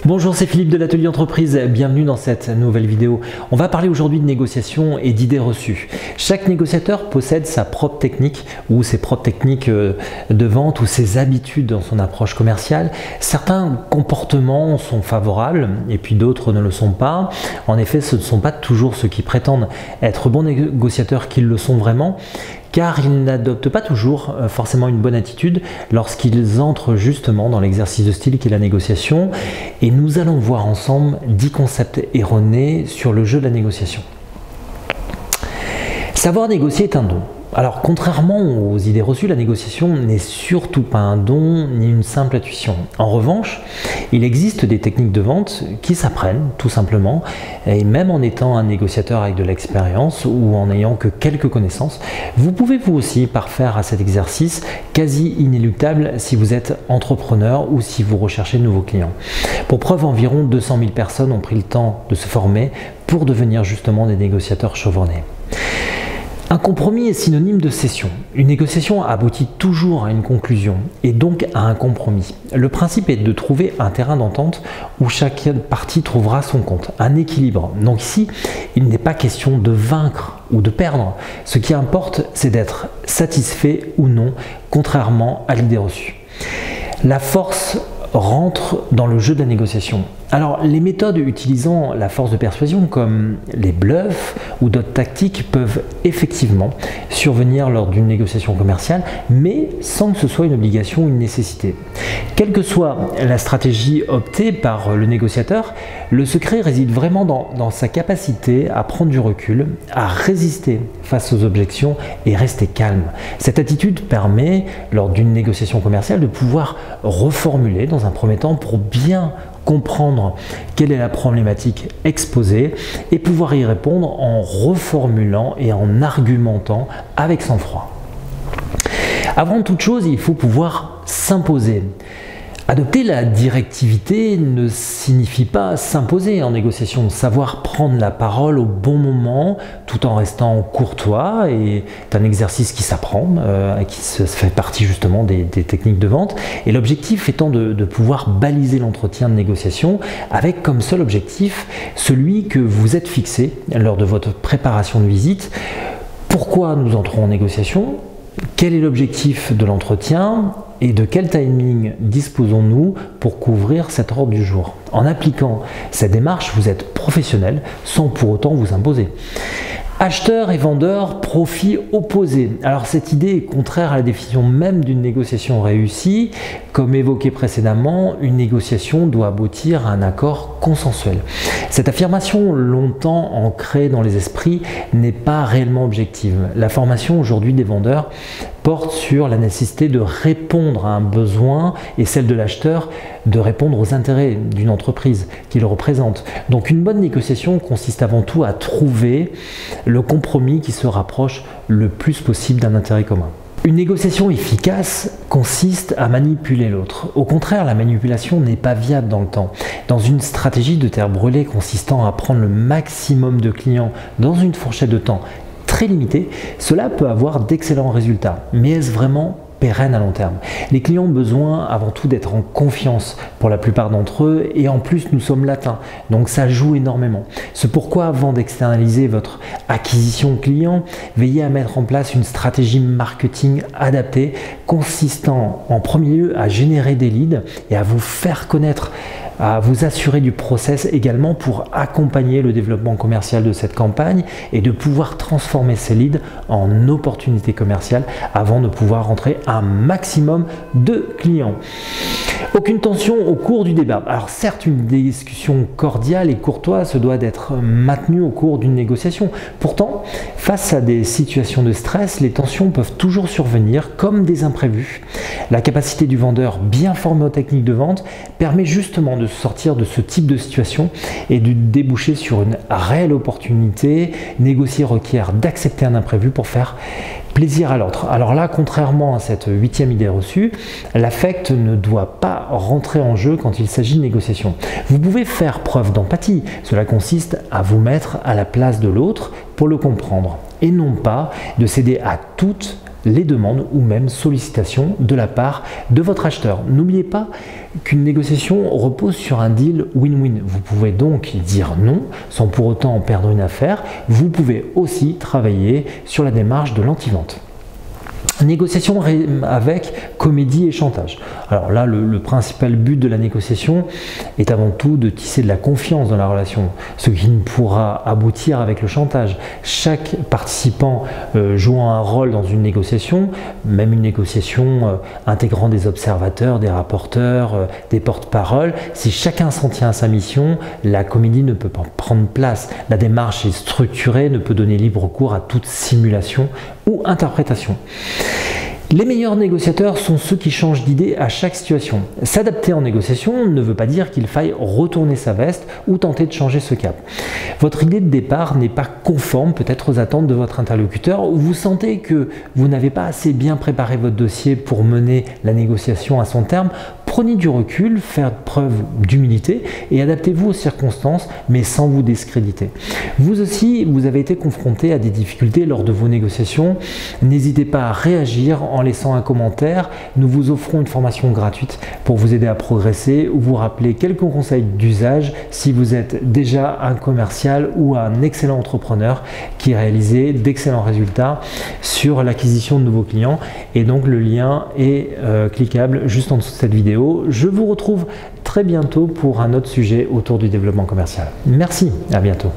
Bonjour, c'est Philippe de l'Atelier Entreprise, bienvenue dans cette nouvelle vidéo. On va parler aujourd'hui de négociation et d'idées reçues. Chaque négociateur possède sa propre technique ou ses propres techniques de vente ou ses habitudes dans son approche commerciale. Certains comportements sont favorables et puis d'autres ne le sont pas. En effet, ce ne sont pas toujours ceux qui prétendent être bons négociateurs qui le sont vraiment, car ils n'adoptent pas toujours forcément une bonne attitude lorsqu'ils entrent justement dans l'exercice de style qui est la négociation. Et nous allons voir ensemble 10 concepts erronés sur le jeu de la négociation. Savoir négocier est un don. Alors, contrairement aux idées reçues, la négociation n'est surtout pas un don ni une simple intuition. En revanche, il existe des techniques de vente qui s'apprennent tout simplement, et même en étant un négociateur avec de l'expérience ou en n'ayant que quelques connaissances, vous pouvez vous aussi parfaire à cet exercice quasi inéluctable si vous êtes entrepreneur ou si vous recherchez de nouveaux clients. Pour preuve, environ 200 000 personnes ont pris le temps de se former pour devenir justement des négociateurs chevronnés. Un compromis est synonyme de cession. Une négociation aboutit toujours à une conclusion et donc à un compromis. Le principe est de trouver un terrain d'entente où chaque partie trouvera son compte, un équilibre. Donc ici, il n'est pas question de vaincre ou de perdre. Ce qui importe, c'est d'être satisfait ou non, contrairement à l'idée reçue. La force rentre dans le jeu de la négociation. Alors, les méthodes utilisant la force de persuasion comme les bluffs ou d'autres tactiques peuvent effectivement survenir lors d'une négociation commerciale, mais sans que ce soit une obligation ou une nécessité. Quelle que soit la stratégie optée par le négociateur, le secret réside vraiment dans sa capacité à prendre du recul, à résister face aux objections et rester calme. Cette attitude permet, lors d'une négociation commerciale, de pouvoir reformuler dans un premier temps pour bien comprendre quelle est la problématique exposée et pouvoir y répondre en reformulant et en argumentant avec sang-froid. Avant toute chose, il faut pouvoir s'imposer. Adopter la directivité ne signifie pas s'imposer en négociation. Savoir prendre la parole au bon moment tout en restant courtois est un exercice qui s'apprend, qui fait partie justement des techniques de vente. Et l'objectif étant de pouvoir baliser l'entretien de négociation avec comme seul objectif celui que vous êtes fixé lors de votre préparation de visite. Pourquoi nous entrons en négociation ? Quel est l'objectif de l'entretien et de quel timing disposons-nous pour couvrir cet ordre du jour? En appliquant cette démarche, vous êtes professionnel sans pour autant vous imposer. Acheteur et vendeur, profit opposé. Alors cette idée est contraire à la définition même d'une négociation réussie. Comme évoqué précédemment, une négociation doit aboutir à un accord consensuel. Cette affirmation longtemps ancrée dans les esprits n'est pas réellement objective. La formation aujourd'hui des vendeurs porte sur la nécessité de répondre à un besoin et celle de l'acheteur de répondre aux intérêts d'une entreprise qu'il représente. Donc une bonne négociation consiste avant tout à trouver le compromis qui se rapproche le plus possible d'un intérêt commun. Une négociation efficace consiste à manipuler l'autre. Au contraire, la manipulation n'est pas viable dans le temps. Dans une stratégie de terre brûlée consistant à prendre le maximum de clients dans une fourchette de temps très limitée, cela peut avoir d'excellents résultats. Mais est-ce vraiment pérenne à long terme? Les clients ont besoin avant tout d'être en confiance pour la plupart d'entre eux et en plus nous sommes latins, donc ça joue énormément. C'est pourquoi avant d'externaliser votre acquisition client, veillez à mettre en place une stratégie marketing adaptée consistant en premier lieu à générer des leads et à vous faire connaître, à vous assurer du process également pour accompagner le développement commercial de cette campagne et de pouvoir transformer ces leads en opportunités commerciales avant de pouvoir rentrer un maximum de clients. Aucune tension au cours du débat. Alors certes, une discussion cordiale et courtoise se doit d'être maintenue au cours d'une négociation. Pourtant, face à des situations de stress, les tensions peuvent toujours survenir comme des imprévus. La capacité du vendeur bien formé aux techniques de vente permet justement de sortir de ce type de situation et de déboucher sur une réelle opportunité. Négocier requiert d'accepter un imprévu pour faire plaisir à l'autre. Alors là, contrairement à cette 8e idée reçue, l'affect ne doit pas rentrer en jeu quand il s'agit de négociation. Vous pouvez faire preuve d'empathie. Cela consiste à vous mettre à la place de l'autre pour le comprendre. et non pas de céder à toutes les demandes ou même sollicitations de la part de votre acheteur. N'oubliez pas qu'une négociation repose sur un deal win-win. Vous pouvez donc dire non sans pour autant perdre une affaire. Vous pouvez aussi travailler sur la démarche de l'anti-vente. Négociation avec comédie et chantage. Alors là, le principal but de la négociation est avant tout de tisser de la confiance dans la relation, ce qui ne pourra aboutir avec le chantage. Chaque participant jouant un rôle dans une négociation, même une négociation intégrant des observateurs, des rapporteurs, des porte-paroles, si chacun s'en tient à sa mission, la comédie ne peut pas prendre place. La démarche est structurée, ne peut donner libre cours à toute simulation ou interprétation. Les meilleurs négociateurs sont ceux qui changent d'idée à chaque situation. S'adapter en négociation ne veut pas dire qu'il faille retourner sa veste ou tenter de changer ce cap. Votre idée de départ n'est pas conforme peut-être aux attentes de votre interlocuteur ou vous sentez que vous n'avez pas assez bien préparé votre dossier pour mener la négociation à son terme. Prenez du recul, faites preuve d'humilité et adaptez-vous aux circonstances, mais sans vous discréditer. Vous aussi, vous avez été confronté à des difficultés lors de vos négociations. N'hésitez pas à réagir en laissant un commentaire. Nous vous offrons une formation gratuite pour vous aider à progresser ou vous rappeler quelques conseils d'usage si vous êtes déjà un commercial ou un excellent entrepreneur qui réalise d'excellents résultats sur l'acquisition de nouveaux clients. Et donc le lien est cliquable juste en dessous de cette vidéo. Je vous retrouve très bientôt pour un autre sujet autour du développement commercial. Merci, à bientôt.